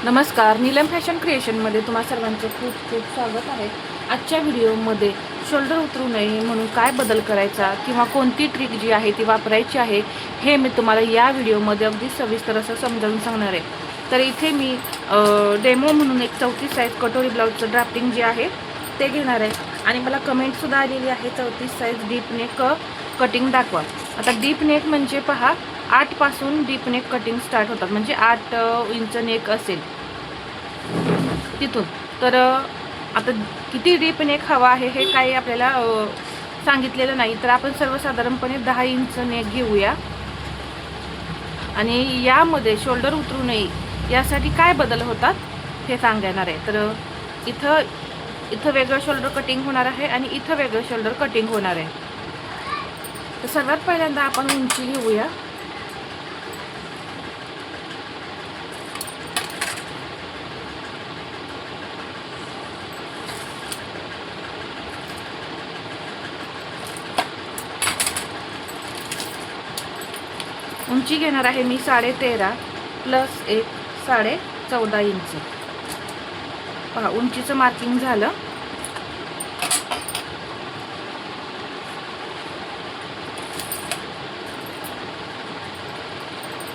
नमस्कार, नीलम फॅशन क्रिएशनमध्ये तुम्हा सर्वांचं खूप खूप स्वागत आहे. आजच्या व्हिडिओमध्ये शोल्डर उतरू नये म्हणून काय बदल करायचा किंवा कोणती ट्रिक जी आहे ती वापरायची आहे हे मी तुम्हाला या व्हिडिओमध्ये अगदी सविस्तर असं समजावून सांगणार आहे. तर इथे मी डेमो म्हणून एक 34 साईज कटोरी ब्लाऊजचं ड्राफ्टिंग जे आहे ते घेणार आहे आणि मला कमेंटसुद्धा आलेली आहे 34 साईज डीप नेक कटिंग दाखवा. आता डीप नेक म्हणजे पहा 8 पासून डीप नेक कटिंग स्टार्ट होतात, म्हणजे 8 इंच नेक असेल तिथून. तर आता किती डीप नेक हवा आहे हे काही आपल्याला सांगितलेलं नाही, तर आपण सर्वसाधारणपणे 10 इंच नेक घेऊया. आणि यामध्ये शोल्डर उतरू नये यासाठी काय बदल होतात हे सांगणार आहे. तर इथं वेगळं शोल्डर कटिंग होणार आहे आणि इथं वेगळं शोल्डर कटिंग होणार आहे. तर सर्वात पहिल्यांदा आपण उंची घेऊया. उंची घेणार आहे मी 13.5 प्लस 1 14.5 इंच. पहा उंचीचं मार्किंग झालं.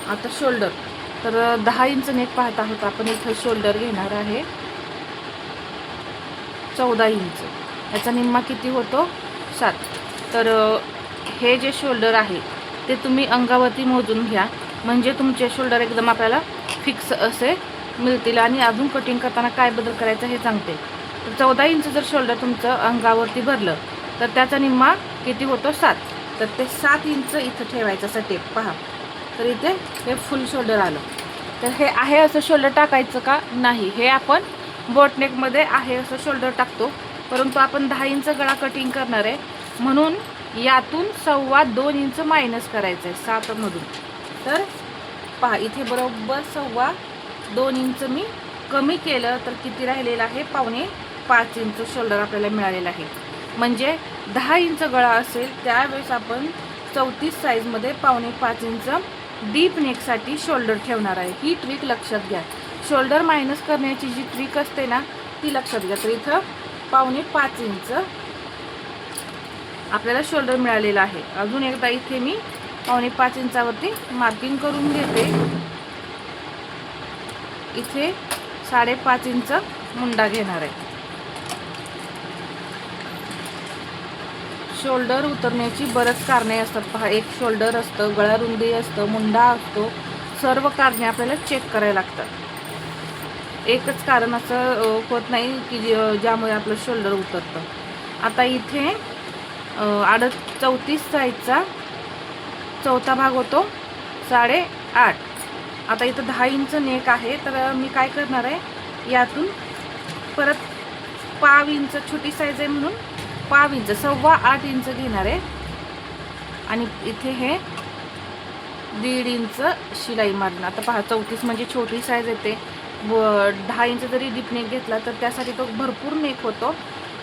आता शोल्डर, तर 10 इंच नेक पाहत आहोत आपण. इथं शोल्डर घेणार आहे 14 इंच. याचा निम्मा किती होतो 7. तर हे जे शोल्डर आहे ते तुम्ही अंगावरती मोजून घ्या, म्हणजे तुमचे शोल्डर एकदम आपल्याला फिक्स असे मिळतील. आणि अजून कटिंग करताना काय बदल करायचा हे सांगते. तर 14 इंच जर शोल्डर तुमचं अंगावरती भरलं तर त्याचा निम्मा किती होतो 7. तर ते 7 इंच इथं ठेवायचं असं टेप पहा. तर इथे हे फुल शोल्डर आलं. तर हे आहे असं शोल्डर टाकायचं का नाही, हे आपण बोटनेकमध्ये आहे असं शोल्डर टाकतो, परंतु आपण 10 इंच गळा कटिंग करणार आहे म्हणून यातून 2.25 इंच मायनस करायचं आहे 7 मधून. तर पहा इथे बरोबर 2.25 इंच मी कमी केलं तर किती राहिलेलं आहे 4.25 इंच शोल्डर आपल्याला मिळालेलं आहे. म्हणजे 10 इंच गळा असेल त्यावेळेस आपण 34 साईजमध्ये 4.25 इंच डीप नेकसाठी शोल्डर ठेवणार आहे. ही ट्रिक लक्षात घ्या. शोल्डर मायनस करण्याची जी ट्रिक असते ना ती लक्षात घ्या. तर इथं 4.25 इंच आपल्याला शोल्डर मिळालेला आहे. अजून एकदा इथे मी 4.25 इंचावरती मार्किंग करून घेते. इथे 5.5 इंच मुंडा घेणार आहे. शोल्डर उतरण्याची बरेच कारणे असतात पहा. एक शोल्डर असतं, गळा रुंदी असतं, मुंडा असतो. सर्व कारणे आपल्याला चेक करायला लागतात. एकच कारण असं होत नाही की ज्यामुळे आपलं शोल्डर उतरतं. आता इथे 34 साईजचा चौथा भाग होतो 8.5. आता इथं 10 इंच नेक आहे, तर मी काय करणार आहे यातून परत 5 इंच, छोटी साईज आहे म्हणून 5 इंच 8.25 इंच घेणार आहे. आणि इथे हे 1.5 इंच शिलाई मारणार. आता पहा 34 म्हणजे छोटी साईज येते व 10 इंच जरी डीप नेक घेतला तर त्यासाठी तो भरपूर नेक होतो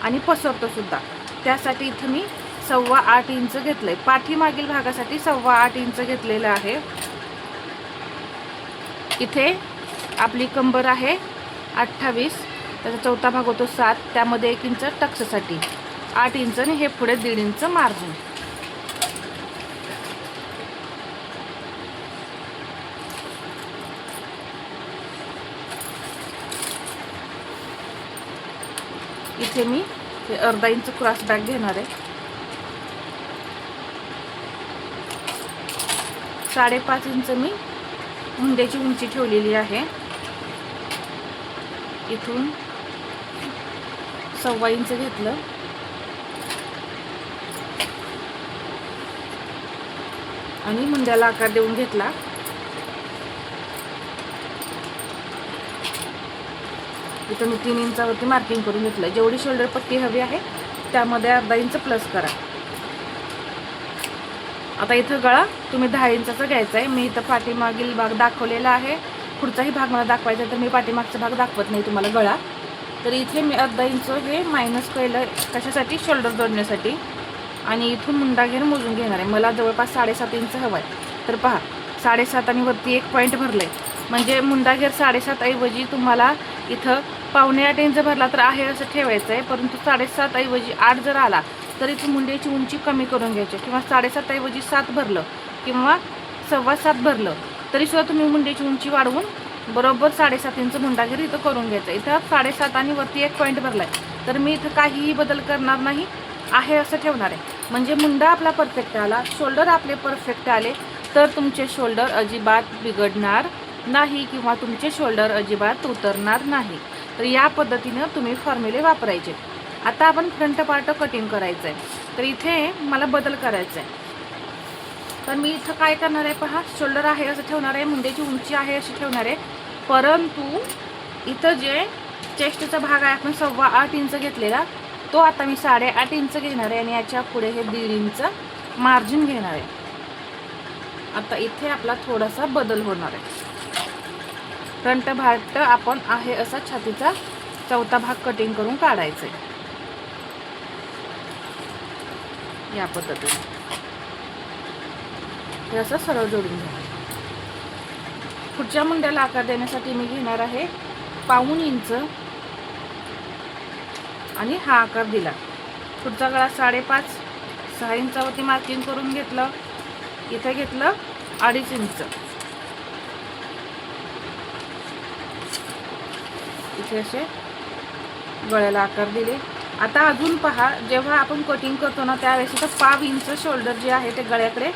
आणि पसरतो सुद्धा. त्यासाठी इथं मी 8.25 इंच घेतलंय. पाठीमागील भागासाठी 8.25 इंच घेतलेलं आहे. इथे आपली कंबर आहे 28, त्याचा चौथा भाग होतो 7, त्यामध्ये 1 इंच टक्ससाठी 8 इंच आणि हे पुढे 1.5 इंच मार्जिन. इथे मी अर्धा इंच क्रॉस बॅक घेणार आहे. 5.5 इंच मी मुंड्याची उंची ठेवलेली आहे. इथून 1.25 इंच घेतलं आणि मुंड्याला आकार देऊन घेतला. इथं मी 3 इंचावरती मार्किंग करून घेतलं. जेवढी शोल्डर पट्टी हवी आहे त्यामध्ये अर्धा इंच प्लस करा. आता इथं गळा तुम्ही 10 इंचाचा घ्यायचा आहे. मी इथं पाठीमागील भाग दाखवलेला आहे. पुढचाही भाग मला दाखवायचा तर मी पाठीमागचा भाग दाखवत नाही तुम्हाला गळा. तर इथे मी अर्धा इंच हे मायनस केलं कशासाठी, शोल्डर जोडण्यासाठी. आणि इथून मुंडा घेऊन मोजून घेणार आहे. मला जवळपास 7.5 इंच हवा आहे. तर पहा 7.5 आणि वरती 1 पॉईंट भरले म्हणजे मुंडा घेर 7.5 ऐवजी तुम्हाला इथं 7.25 इंच भरला तर आहे असं ठेवायचं आहे, परंतु 7.5 ऐवजी 8 जर आला तरी ती मुंड्याची उंची कमी करून घ्यायची, किंवा 7.5 ऐवजी 7 भरलं किंवा 7.25 भरलं तरी सुद्धा तुम्ही मुंड्याची उंची वाढवून बरोबर 7.5 इंच मुंडा घेर इथं करून घ्यायचं. इथं 7.5 आणि वरती 1 पॉईंट भरला आहे, तर मी इथं काहीही बदल करणार नाही, आहे असं ठेवणार आहे. म्हणजे मुंडा आपला परफेक्ट आला, शोल्डर आपले परफेक्ट आले तर तुमचे शोल्डर अजिबात बिघडणार नाही किंवा तुमचे शोल्डर अजिबात उतरणार नाही. तर या पद्धतीनं तुम्ही फॉर्म्युले वापरायचे. आता आपण फ्रंट पार्ट कटिंग करायचं आहे, तर इथे मला बदल करायचा आहे. तर मी इथं काय करणार आहे पहा, शोल्डर आहे असं ठेवणार आहे, मुंड्याची उंची आहे अशी ठेवणार आहे, परंतु इथं जे चेस्टचा भाग आहे आपण 8.25 इंच घेतलेला तो आता मी 8.5 इंच घेणार आहे आणि याच्या पुढे हे 1.5 इंच मार्जिन घेणार आहे. आता इथे आपला थोडासा बदल होणार आहे. फ्रंट पार्ट आपण आहे असा छातीचा 4था भाग कटिंग करून काढायचा आहे या पद्धतीने. हे असं सरळ जोडून घ्या. पुढच्या मुंड्याला आकार देण्यासाठी मी घेणार आहे 1.25 इंच आणि हा आकार दिला. पुढचा गळा 5.5 6 इंचावरती मार्किंग करून घेतलं. इथे घेतलं 2.5 इंच, इथे असे गळ्याला आकार दिले. आता अजून पहा, जेव्हा आपण कटिंग करतो ना त्यावेळेस इथं 1/2 इंच शोल्डर जे आहे ते गळ्याकडे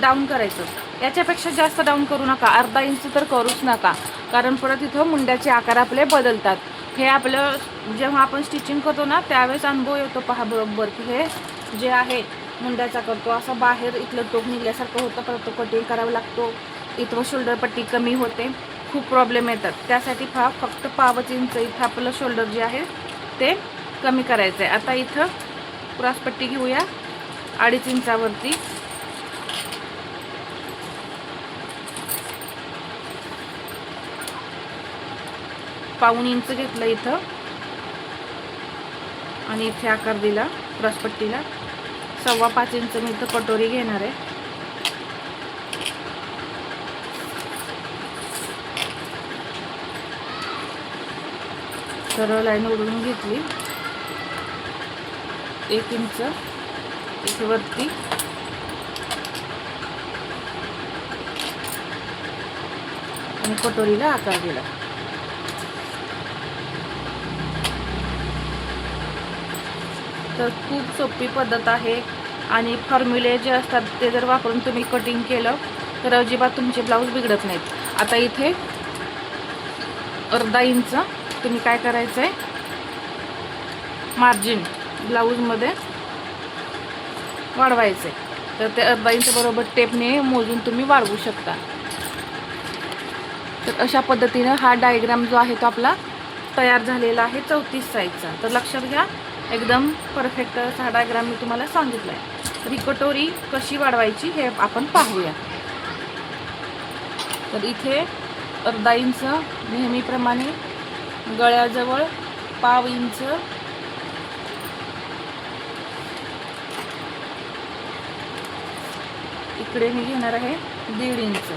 डाऊन करायचं. याच्यापेक्षा जास्त डाऊन करू नका, 1/2 इंच तर करूच नका, कारण परत इथं मुंड्याचे आकार आपले बदलतात. हे आपलं जेव्हा आपण स्टिचिंग करतो ना त्यावेळेस अनुभव येतो पहा बरोबर, की हे जे आहे मुंड्याचा करतो असं बाहेर इथलं टोक निघल्यासारखं होतं, परत तो कटिंग करावा लागतो, इथं शोल्डर पट्टी कमी होते, खूप प्रॉब्लेम येतात. त्यासाठी फक्त 1/2 इंच इथं आपलं शोल्डर जे आहे ते कमी करायचं आहे. आता इथं क्रॉस पट्टी घेऊया 2.5 इंचावरती. पाऊण इंच घेतलं इथं आणि इथे आकार दिला क्रॉस पट्टीला. 5.25 इंच मी इथं कटोरी घेणार आहे. सरळ लाईन ओढून घेतली. 1 इंच इथे वरती आणि कटोरीला आकार दिला. तर खूप सोपी पद्धत आहे आणि फॉर्म्युले जे असतात ते जर वापरून तुम्ही कटिंग केलं तर अजिबात तुमचे ब्लाऊज बिघडत नाहीत. आता इथे 1/2 इंच तुम्ही काय करायचं आहे, मार्जिन ब्लाऊजमध्ये वाढवायचं आहे. तर ते 1/2 इंच बरोबर टेपने मोजून तुम्ही वाढवू शकता. तर अशा पद्धतीनं हा डायग्राम जो आहे तो आपला तयार झालेला आहे 34 साईजचा. तर लक्षात घ्या, एकदम परफेक्ट असा डायग्राम मी तुम्हाला सांगितला आहे. तर ही कटोरी कशी वाढवायची हे आपण पाहूया. तर इथे 1/2 इंच नेहमीप्रमाणे गळ्याजवळ, 1/2 इंच इकडे मी घेणार आहे 1.5 इंच,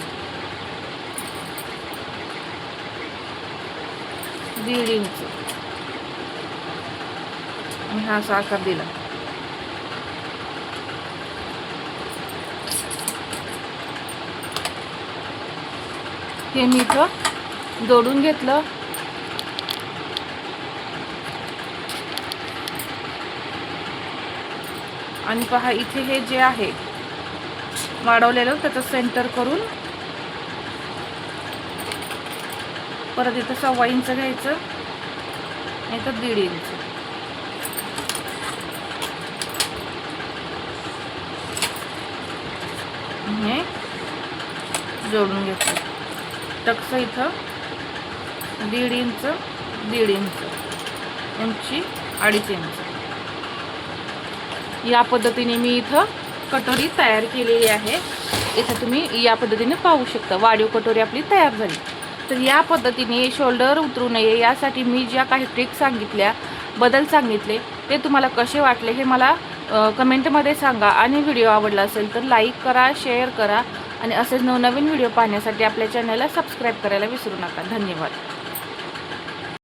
1.5 इंच आणि हा असा आकार दिला. हे मी इथं जोडून घेतलं. आणि पहा इथे हे जे आहे वाढवलेलं त्याचं सेंटर करून परत इथं 1.25 इंच घ्यायचं, नाही तर 1.5 इंच. हे जोडून घेतलं. टक्स इथं 1.5 इंच, 1.5 इंच, उंची 2.5 इंच. या पद्धतीने मी इथं कटोरी तयार केलेली आहे. इथं तुम्ही या पद्धतीने पाहू शकता वाढीव कटोरी आपली तयार झाली. तर या पद्धतीने शोल्डर उतरू नये यासाठी मी ज्या काही ट्रिक्स सांगितल्या, बदल सांगितले, ते तुम्हाला कसे वाटले हे मला कमेंटमध्ये सांगा. आणि व्हिडिओ आवडला असेल तर लाईक करा, शेअर करा आणि असेच नवनवीन व्हिडिओ पाहण्यासाठी आपल्या चॅनलला सबस्क्राईब करायला विसरू नका. धन्यवाद.